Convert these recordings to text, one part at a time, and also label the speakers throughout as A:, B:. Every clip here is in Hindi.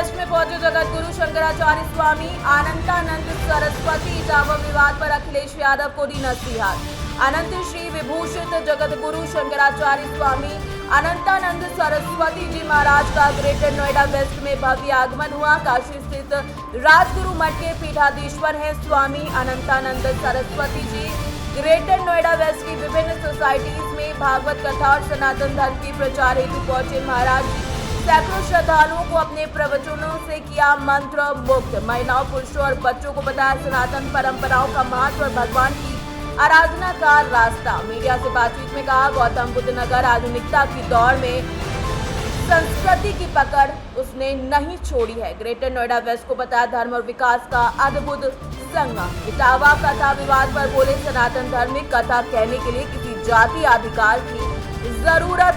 A: वेस्ट में पहुंचे जगत गुरु शंकराचार्य स्वामी अनंतानंद सरस्वती जावर विवाद पर अखिलेश यादव को दी नसीहत। अनंत श्री विभूषित जगत गुरु शंकराचार्य स्वामी अनंतानंद सरस्वती जी महाराज का ग्रेटर नोएडा वेस्ट में भव्य आगमन हुआ। काशी स्थित राजगुरु मठ के पीठाधीश्वर हैं स्वामी अनंतानंद सरस्वती जी। ग्रेटर नोएडा वेस्ट की विभिन्न सोसाइटीज में भागवत कथा और सनातन धर्म की प्रचार हेतु पहुंचे महाराज जी। सैकड़ों श्रद्धालुओं को अपने प्रवचनों से किया मंत्र मुक्त। महिलाओं, पुरुषों और बच्चों को बताया सनातन परंपराओं का महत्व और भगवान की आराधना का रास्ता। मीडिया से बातचीत में कहा, गौतम बुद्ध नगर आधुनिकता की दौर में संस्कृति की पकड़ उसने नहीं छोड़ी है। ग्रेटर नोएडा वेस्ट को बताया धर्म और विकास का अद्भुत संगम। इटावा कथा विवाद पर बोले, सनातन धर्म में कथा कहने के लिए किसी जाति अधिकार की जरूरत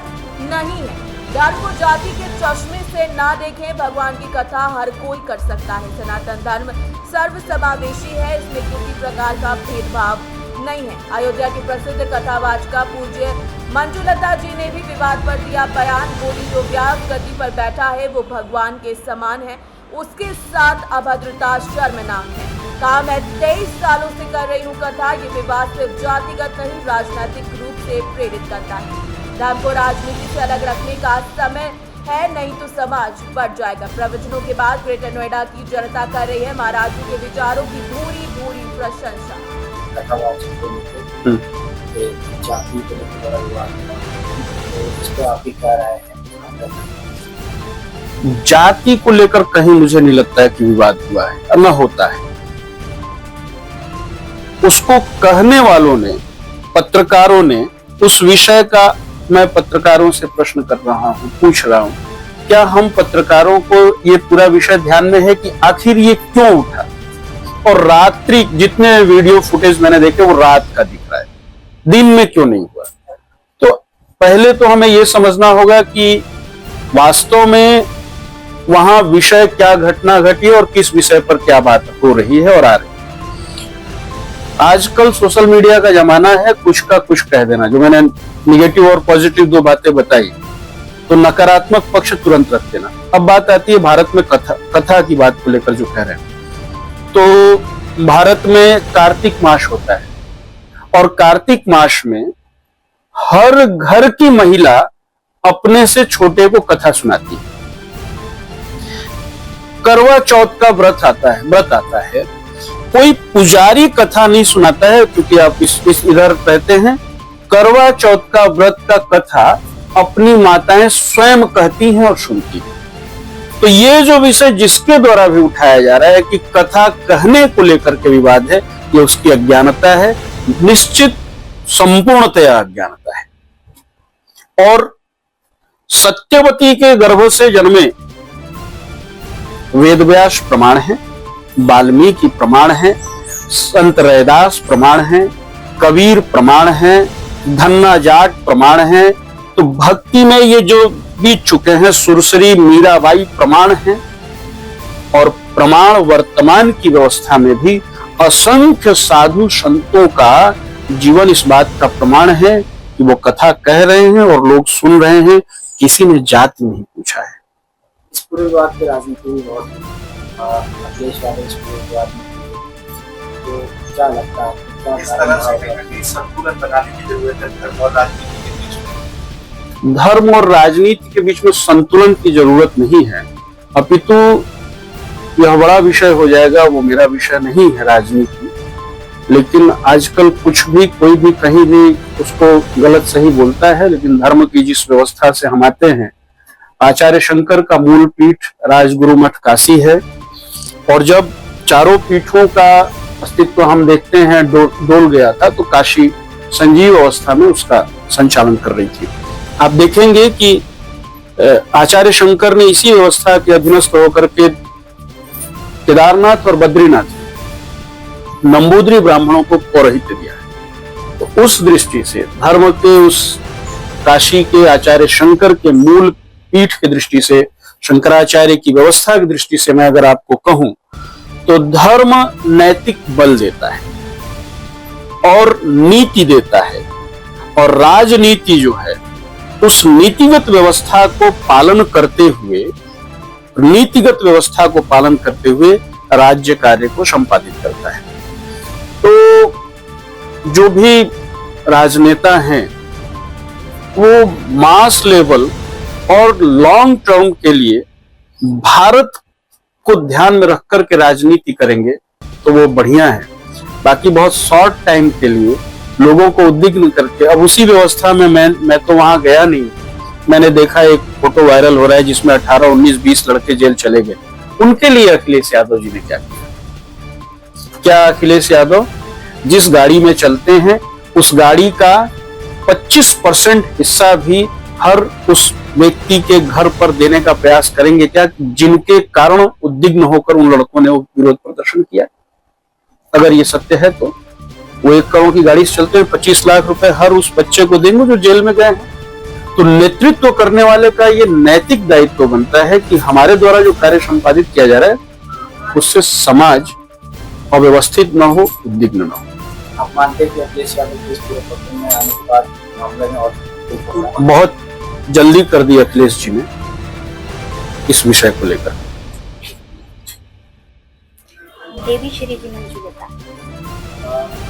A: नहीं है। धर्म को जाति के चश्मे से ना देखें। भगवान की कथा हर कोई कर सकता है। सनातन धर्म सर्वसमावेशी है, इसमें किसी प्रकार का भेदभाव नहीं है। अयोध्या की प्रसिद्ध कथावाचिका पूज्य मंजुलता जी ने भी विवाद पर दिया बयान। बोली, जो व्यास गद्दी पर बैठा है वो भगवान के समान है, उसके साथ अभद्रता शर्मनाक है। कहा, मैं 23 सालों से कर रही हूँ कथा। ये विवाद सिर्फ जातिगत नहीं, राजनीतिक रूप से प्रेरित करता है। धर्म को राजनीति से अलग रखने का समय है, नहीं तो समाज बढ़ जाएगा। प्रवचनों के बाद ग्रेटर नोएडा की जनता कर रही है महाराज जी के विचारों की भूरी भूरी प्रशंसा।
B: जाति को लेकर बड़ा विवाद हुआ, तो इस पर आपकी क्या राय है?
C: जाति को लेकर कहीं मुझे नहीं लगता है कि विवाद हुआ है और न होता है। उसको कहने वालों ने, पत्रकारों ने, उस विषय का मैं पत्रकारों से प्रश्न कर रहा हूं, पूछ रहा हूं, क्या हम पत्रकारों को ये पूरा विषय ध्यान में है कि आखिर ये क्यों उठा? और रात्रि जितने वीडियो फुटेज मैंने देखे वो रात का दिख रहा है, दिन में क्यों नहीं हुआ? तो पहले तो हमें ये समझना होगा कि वास्तव में वहां विषय क्या घटना घटी और किस विषय पर क्या बात हो रही है और आ रही है। आजकल सोशल मीडिया का जमाना है, कुछ का कुछ कह देना। जो मैंने निगेटिव और पॉजिटिव दो बातें बताई, तो नकारात्मक पक्ष तुरंत रख देना। अब बात आती है भारत में कथा की बात को लेकर जो कह रहे हैं, तो भारत में कार्तिक मास होता है और कार्तिक मास में हर घर की महिला अपने से छोटे को कथा सुनाती है। करवा चौथ का व्रत आता है, कोई पुजारी कथा नहीं सुनाता है, क्योंकि आप इस इधर रहते हैं। करवा चौथ का व्रत का कथा अपनी माताएं स्वयं कहती हैं और सुनती हैं। तो ये जो विषय जिसके द्वारा भी उठाया जा रहा है कि कथा कहने को लेकर के विवाद है, ये उसकी अज्ञानता है, निश्चित संपूर्णतया अज्ञानता है। और सत्यवती के गर्भ से जन्मे वेदव्यास प्रमाण है, वाल्मीकि प्रमाण है, संत रैदास प्रमाण है, कबीर प्रमाण है, धन्ना जाट प्रमाण है। तो भक्ति में ये जो बीत चुके हैं सुरसरी, मीराबाई प्रमाण है। और प्रमाण वर्तमान की व्यवस्था में भी असंख्य साधु संतों का जीवन इस बात का प्रमाण है कि वो कथा कह रहे हैं और लोग सुन रहे हैं। किसी ने जाति नहीं पूछा है।
B: इस पूरे विवाद की राजनीति भी बहुत अखिलेश यादव इस पूरे विवाद में, तो क्या लगता है
D: इस तरह से संतुलन बनाने की जरूरत है धर्म और राजनीति के बीच में?
C: धर्म और राजनीति के बीच में संतुलन की जरूरत नहीं है, अपितु यह बड़ा विषय हो जाएगा। वो मेरा विषय नहीं है राजनीति, लेकिन आजकल कुछ भी कोई भी कहीं भी उसको गलत सही बोलता है। लेकिन धर्म की जिस व्यवस्था से हम आते हैं, आचार्य शंकर का मूल पीठ राजगुरु मठ काशी है, और जब चारों पीठों का अस्तित्व हम देखते हैं डोल गया था, तो काशी संजीव अवस्था में उसका संचालन कर रही थी। आप देखेंगे कि आचार्य शंकर ने इसी व्यवस्था के अधीनस्थ होकर के केदारनाथ और बद्रीनाथ नंबूद्री ब्राह्मणों को पौरोहित्य दिया है। तो उस दृष्टि से धर्म के उस काशी के आचार्य शंकर के मूल पीठ की दृष्टि से, शंकराचार्य की व्यवस्था की दृष्टि से मैं अगर आपको कहूं, तो धर्म नैतिक बल देता है और नीति देता है, और राजनीति जो है उस नीतिगत व्यवस्था को पालन करते हुए नीतिगत व्यवस्था को पालन करते हुए राज्य कार्य को संपादित करता है। तो जो भी राजनेता हैं वो मास लेवल और लॉन्ग टर्म के लिए भारत को ध्यान में रख करके राजनीति करेंगे तो वो बढ़िया है। बाकी बहुत शॉर्ट टाइम के लिए लोगों को उद्विग्न करके, अब उसी व्यवस्था में मैं तो वहां गया नहीं, मैंने देखा एक फोटो वायरल हो रहा है जिसमें 18, 19, 20 लड़के जेल चले गए। उनके लिए अखिलेश यादव जी ने क्या किया? क्या अखिलेश यादव जिस गाड़ी में चलते हैं उस गाड़ी का 25% हिस्सा भी हर उस व्यक्ति के घर पर देने का प्रयास करेंगे क्या, जिनके कारण उद्विग्न होकर उन लड़कों ने वो विरोध प्रदर्शन किया? अगर ये सत्य है तो वो 1 करोड़ की गाड़ी से चलते हुए 25 लाख रुपए हर उस बच्चे को देंगे जो जेल में गए हैं। तो नेतृत्व करने वाले का ये नैतिक दायित्व बनता है कि हमारे द्वारा जो कार्य संपादित किया जा रहा है उससे समाज अव्यवस्थित न हो, उद्विग्न न हो।
B: आप मानते हैं कि अखिलेश यादव के इस पूरे पत्र में आने के बाद मामले में और
C: बहुत जल्दी कर दी अखिलेश जी ने इस विषय को लेकर।
E: देवी श्री जी मंजुलता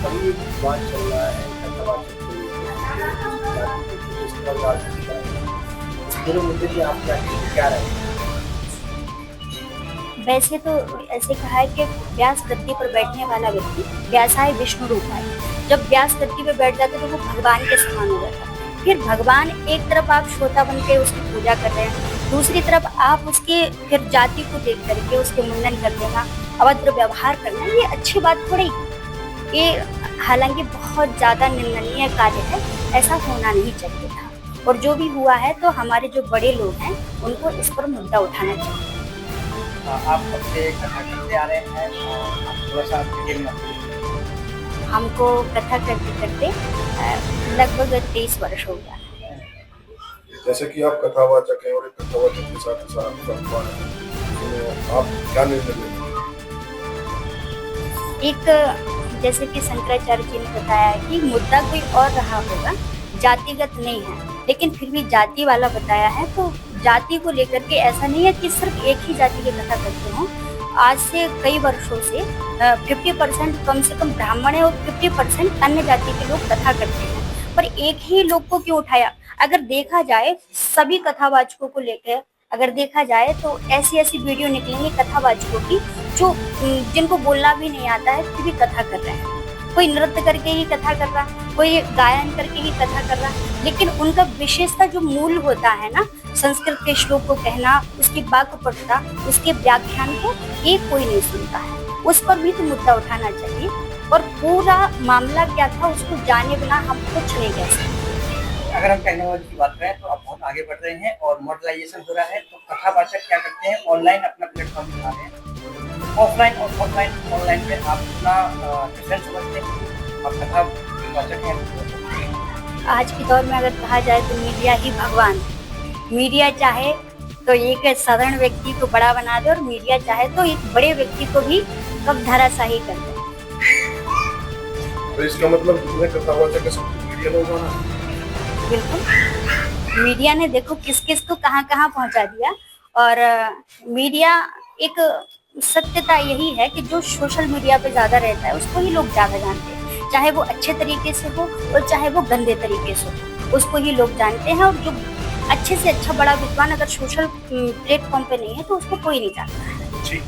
B: कभी बात चल रहा है पूरे मुद्दे की आप क्या रहे?
E: वैसे तो ऐसे कहा है कि व्यास गद्दी पर बैठने वाला व्यक्ति व्यासाय विष्णु रूप है। जब व्यास गद्दी पर बैठ जाते तो वो भगवान के समान हो जाता है। फिर भगवान एक तरफ आप श्रोता बन के उसकी पूजा कर रहे हैं, दूसरी तरफ आप उसके फिर जाति को देख करके उसके मुंडन कर देना, अभद्र व्यवहार करना, ये अच्छी बात थोड़ी। ये हालांकि बहुत ज्यादा निंदनीय कार्य है, ऐसा होना नहीं चाहिए था। और जो भी हुआ है तो हमारे जो बड़े लोग हैं उनको इस पर मुद्दा उठाना चाहिए।
B: आप कब से कथा करते आ रहे हैं और आप थोड़ा सा डिटेल में
E: हमको कथा करते करते लगभग 23 वर्ष हो गया।
F: जैसे कि आप कथावाचक हैं और एक कथावाचक के साथ संपर्क है, तो आप क्या निर्णय लेंगे?
E: एक जैसे कि शंकराचार्य जी ने बताया है कि मुद्दा कोई और रहा होगा, जातिगत नहीं है, लेकिन फिर भी जाति वाला बताया है। तो जाति को लेकर के ऐसा नहीं है कि सिर्फ एक ही जाति की कथा करते हो। आज से कई वर्षों से 50% कम से कम ब्राह्मण है और 50% अन्य जाति के लोग कथा करते हैं, पर एक ही लोग को क्यों उठाया? अगर देखा जाए सभी कथावाचकों को लेकर अगर देखा जाए तो ऐसी ऐसी वीडियो निकलेंगी कथावाचकों की जो जिनको बोलना भी नहीं आता है फिर भी कथा कर रहे हैं। कोई नृत्य करके ही कथा कर रहा, कोई गायन करके ही कथा कर रहा, लेकिन उनका विशेषता जो मूल होता है ना, संस्कृत के श्लोक को कहना, उसकी वाक्पटुता, उसके व्याख्यान को एक कोई नहीं सुनता है। उस पर भी तो मुद्दा उठाना चाहिए। और पूरा मामला क्या था उसको जाने बिना हम कुछ नहीं कह सकते।
G: अगर हम टेक्नोलॉजी की बात करें तो आप बहुत आगे बढ़ रहे हैं और मॉडर्नाइजेशन हो रहा है। तो कथावाचक क्या करते हैं, ऑनलाइन अपना प्लेटफॉर्म बना रहे हैं। ऑफलाइन और ऑफलाइन ऑनलाइन में आप अपना डिफरेंस समझते हैं, आप कथावाचक हैं।
E: आज के दौर में अगर कहा जाए तो मीडिया ही भगवान है। मीडिया चाहे तो एक साधारण व्यक्ति को बड़ा बना दे और मीडिया चाहे तो एक बड़े व्यक्ति को भी कब धराशाही कर दे।
F: तो इसका मतलब जितने कथावाचक है सब मीडिया लोग बना।
E: बिल्कुल, मीडिया ने देखो किस किस को कहाँ कहाँ पहुँचा दिया। और मीडिया एक सत्यता यही है कि जो सोशल मीडिया पे ज्यादा रहता है उसको ही लोग ज्यादा जानते हैं, चाहे वो अच्छे तरीके से हो और चाहे वो गंदे तरीके से हो, उसको ही लोग जानते हैं। और जो अच्छे से अच्छा बड़ा विद्वान अगर सोशल प्लेटफॉर्म पे नहीं है तो उसको कोई नहीं जानता है।